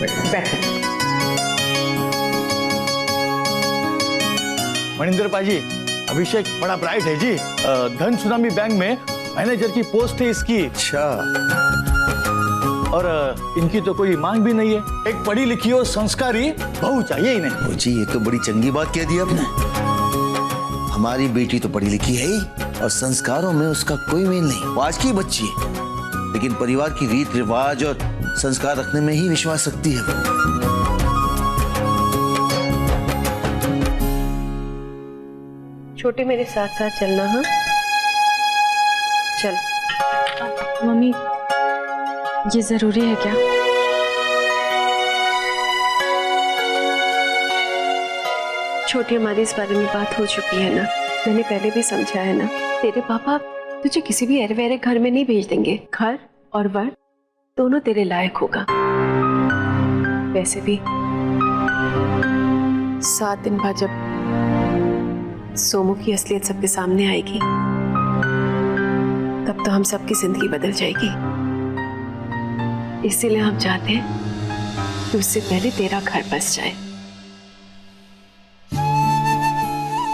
बैठ। मनिंदर पाजी, अभिषेक बड़ा ब्राइट है जी। धन सुनामी बैंक में मैनेजर की पोस्ट है इसकी। अच्छा। और इनकी तो कोई मांग भी नहीं है। एक पढ़ी लिखी और संस्कारी बहू चाहिए इन्हें। जी ये तो बड़ी चंगी बात कह दी आपने। हमारी बेटी तो पढ़ी लिखी है ही और संस्कारों में उसका कोई मेल नहीं। वो आज की बच्ची है लेकिन परिवार की रीत रिवाज और संस्कार रखने में ही विश्वास रखती है। छोटे मेरे साथ साथ चलना। हाँ चल। मम्मी ये जरूरी है क्या? छोटी हमारी इस बारे में बात हो चुकी है ना, मैंने पहले भी समझा है ना। तेरे पापा तुझे किसी भी अरे वैरे घर में नहीं भेज देंगे। घर और वर दोनों तेरे लायक होगा। वैसे भी 7 दिन बाद जब सोमू की असलियत सबके सामने आएगी तब तो हम सबकी जिंदगी बदल जाएगी। इसीलिए हम चाहते हैं कि उससे पहले तेरा घर बस जाए।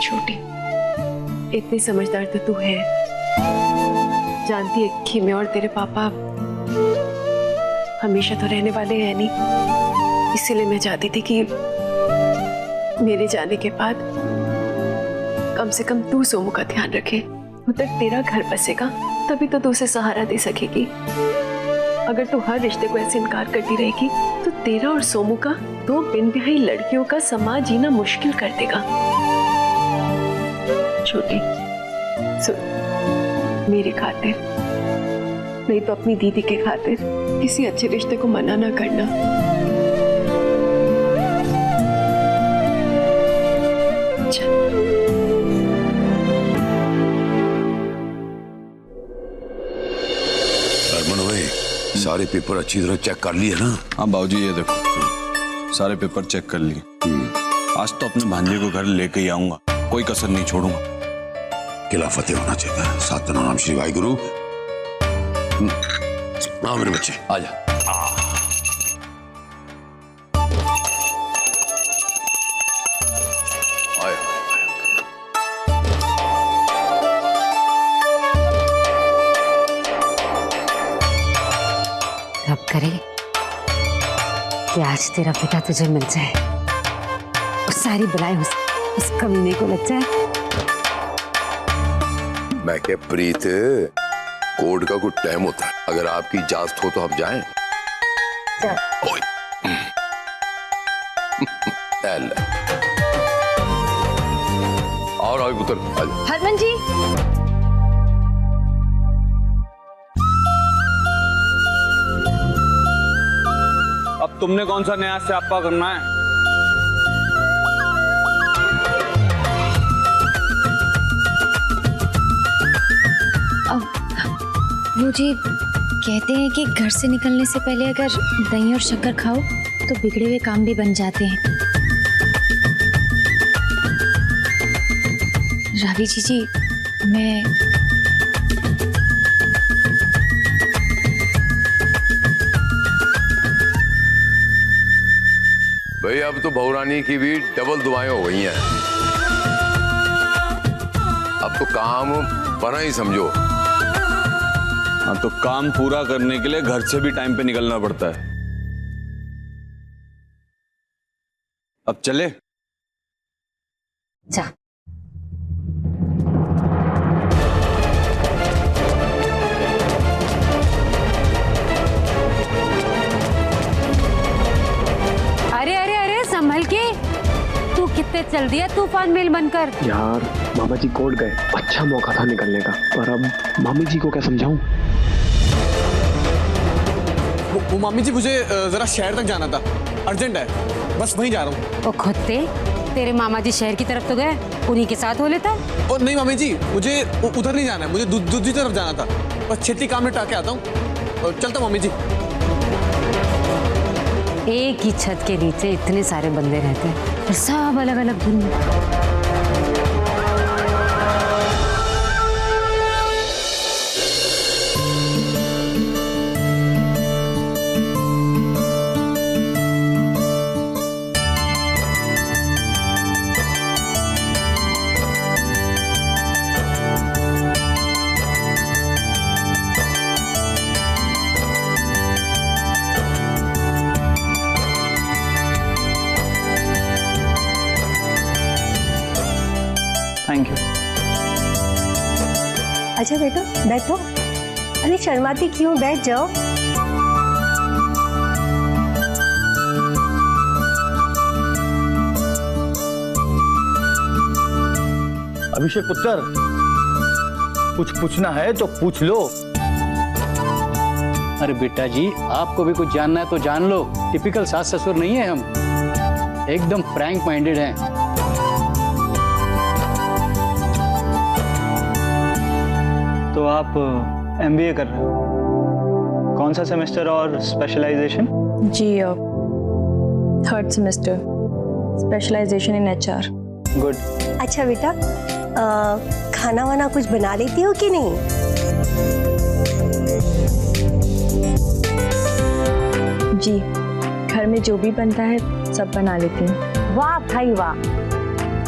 छोटी इतनी समझदार तो तू है, जानती है कि मैं और तेरे पापा हमेशा तो रहने वाले हैं नहीं। इसीलिए मैं चाहती थी कि मेरे जाने के बाद कम से कम तू सोमू का ध्यान रखे। उधर तेरा घर बसेगा तभी तो तू उसे सहारा दे सकेगी। अगर तू हर रिश्ते को ऐसे इनकार करती रहेगी तो तेरा और सोमू का 2 बिन ब्याही लड़कियों का समाज जीना मुश्किल कर देगा। छोटी सुन, मेरे खातिर नहीं तो अपनी दीदी के खातिर किसी अच्छे रिश्ते को मना ना करना। अरमान भाई सारे पेपर अच्छी तरह चेक कर लिए ना? हाँ बाबूजी ये देखो सारे पेपर चेक कर लिए। आज तो अपने भांजे को घर लेके ही आऊंगा, कोई कसर नहीं छोड़ूंगा। किला फतेह होना चाहिए। सतनाम श्री वाहिगुरु। हाँ मेरे बच्चे आजा। रब करे कि आज तेरा पिता तुझे मिल जाए और सारी बलाएं उस कमीने को लग जाए। मैं क्या प्रीत, कोर्ट का कुछ टाइम होता है, अगर आपकी इजाजत हो तो हम जाएं। ओए और आओ पुत्र आजा। हरमन जी अब तुमने कौन सा नया स्यापा करना है? वो जी कहते हैं कि घर से निकलने से पहले अगर दही और शक्कर खाओ तो बिगड़े हुए काम भी बन जाते हैं। रावी जी मैं भाई अब तो बहुरानी की भी डबल दुआएं हो गई हैं। अब तो काम बना ही समझो। हाँ तो काम पूरा करने के लिए घर से भी टाइम पे निकलना पड़ता है। अब चले? जा। अरे अरे अरे संभल के, तू कितने चल दिया तूफान मेल बनकर। यार मामा जी कोर्ट गए, अच्छा मौका था निकलने का, पर अब मामी जी को क्या समझाऊं? वो मामी जी मुझे जरा शहर तक जाना था, अर्जेंट है, बस वहीं जा रहा हूँ। ओ खुदते तेरे मामा जी शहर की तरफ तो गए, उन्हीं के साथ हो लेता। और नहीं मामी जी मुझे उधर नहीं जाना है, मुझे दूसरी तरफ जाना था, बस छेती काम निपटा के आता हूँ और चलता हूँ मामी जी। एक ही छत के नीचे इतने सारे बंदे रहते हैं और सब अलग अलग दुनिया। Thank you. अच्छा बेटा बैठो। अरे शर्माती क्यों, बैठ जाओ। अभिषेक पुत्र, कुछ पूछना है तो पूछ लो। अरे बेटा जी, आपको भी कुछ जानना है तो जान लो। टिपिकल सास ससुर नहीं है हम, एकदम फ्रैंक माइंडेड हैं। तो आप एमबीए कर रहे हो, कौन सा सेमेस्टर और स्पेशलाइजेशन? जी 3rd semester, specialization in HR. Good. अच्छा बेटा, खाना वाना कुछ बना लेती हो कि नहीं? जी, घर में जो भी बनता है सब बना लेती हूँ। वाह भाई वाह,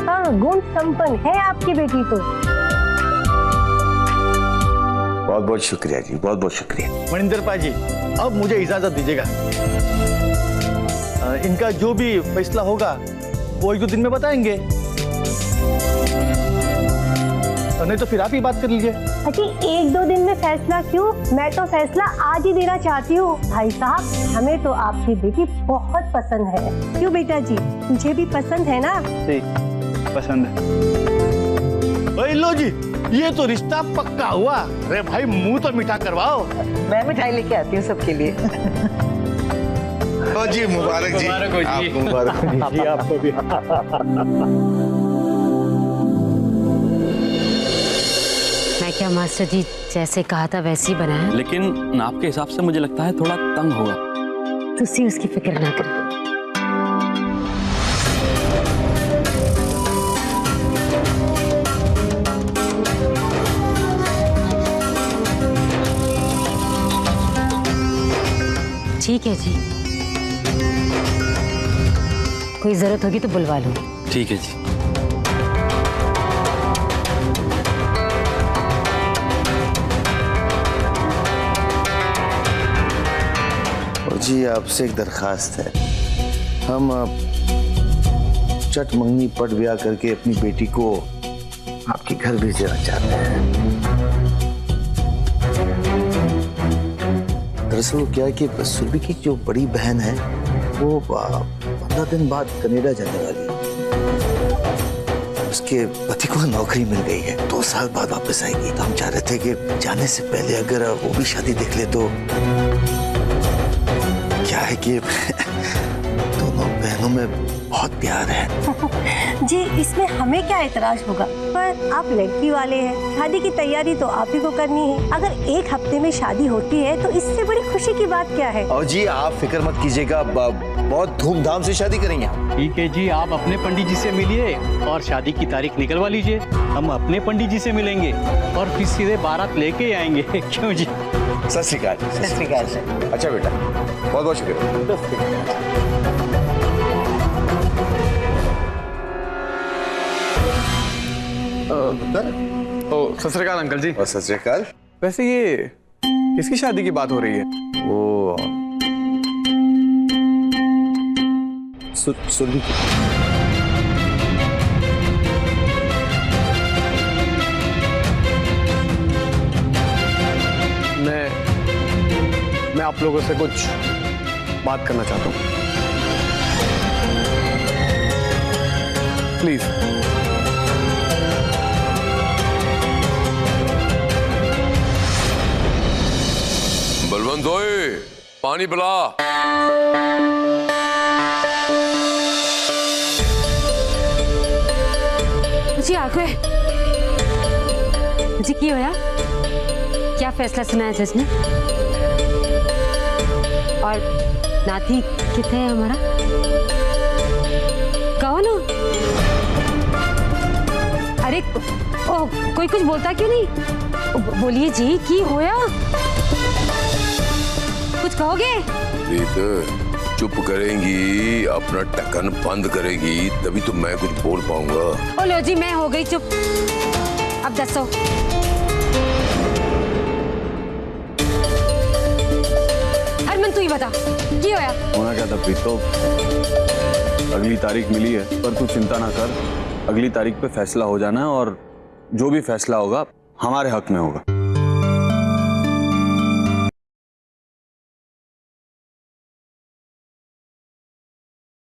हाँ गुण संपन्न है आपकी बेटी तो। बहुत बहुत शुक्रिया जी, बहुत बहुत शुक्रिया। मनिंदर पाजी, अब मुझे इजाजत दीजिएगा। इनका जो भी फैसला होगा वो 1-2 दिन में बताएंगे, नहीं तो फिर आप ही बात कर लीजिए। अजी 1-2 दिन में फैसला क्यों, मैं तो फैसला आज ही देना चाहती हूँ। भाई साहब, हमें तो आपकी बेटी बहुत पसंद है। क्यों बेटा जी, मुझे भी पसंद है ना? जी पसंद है। लो जी, ये तो रिश्ता पक्का हुआ। अरे भाई मुंह तो मीठा करवाओ। मैं मिठाई लेके आती हूँ सबके लिए। जी मुबारक जी, मुबारक हो जी। आपको मुबारक जी, आपको भी। मैं क्या मास्टर जी जैसे कहा था वैसे ही बनाया, लेकिन आपके हिसाब से मुझे लगता है थोड़ा तंग होगा। तुसी उसकी फिक्र ना करो। ठीक है जी, कोई जरूरत होगी तो बुलवा लो। ठीक है जी। जी आपसे एक दरखास्त है, हम चट मंगनी पट ब्याह करके अपनी बेटी को आपके घर भेज देना चाहते हैं। दरअसल वो क्या है कि सुरभि की जो बड़ी बहन है वो 15 दिन बाद कनाडा जाने वाली है। उसके पति को नौकरी मिल गई है, 2 साल बाद वापस आएगी। तो हम चाह रहे थे कि जाने से पहले अगर वो भी शादी देख ले तो क्या है कि दोनों बहनों में बहुत प्यार है। जी इसमें हमें क्या एतराज होगा, पर आप लड़की वाले हैं, शादी की तैयारी तो आप ही को करनी है। अगर 1 हफ्ते में शादी होती है तो इससे बड़ी खुशी की बात क्या है। और जी आप फिक्र मत कीजिएगा, बहुत धूमधाम से शादी करेंगे। ठीक है जी, आप अपने पंडित जी से मिलिए और शादी की तारीख निकलवा लीजिए। हम अपने पंडित जी से मिलेंगे और फिर सीधे बारात लेके आएंगे। क्यों जी? सत श्री अकाल। सत श्री अकाल। अच्छा बेटा, बहुत बहुत शुक्रिया। सत श्री अकाल अंकल जी। और सत श्री अकाल। वैसे ये किसकी शादी की बात हो रही है? वो सुरभि की। मैं आप लोगों से कुछ बात करना चाहता हूँ, प्लीज। बलवंत ओए, पानी पिला। जी आगे जी की होया? क्या फैसला सुनाया जज ने? और नाती कितने है हमारा? कौन हो? अरे ओ कोई कुछ बोलता क्यों नहीं? बोलिए जी, की होया? कुछ कहोगे? चुप करेंगी, अपना टकन बंद करेगी, तभी तो मैं कुछ बोल पाऊंगा। ओ लो जी, मैं हो गई चुप। अब दसो। हरमन तू ही बता, की होया? होना क्या था प्रीतो, अगली तारीख मिली है, पर तू चिंता ना कर, अगली तारीख पे फैसला हो जाना है और जो भी फैसला होगा हमारे हक में होगा।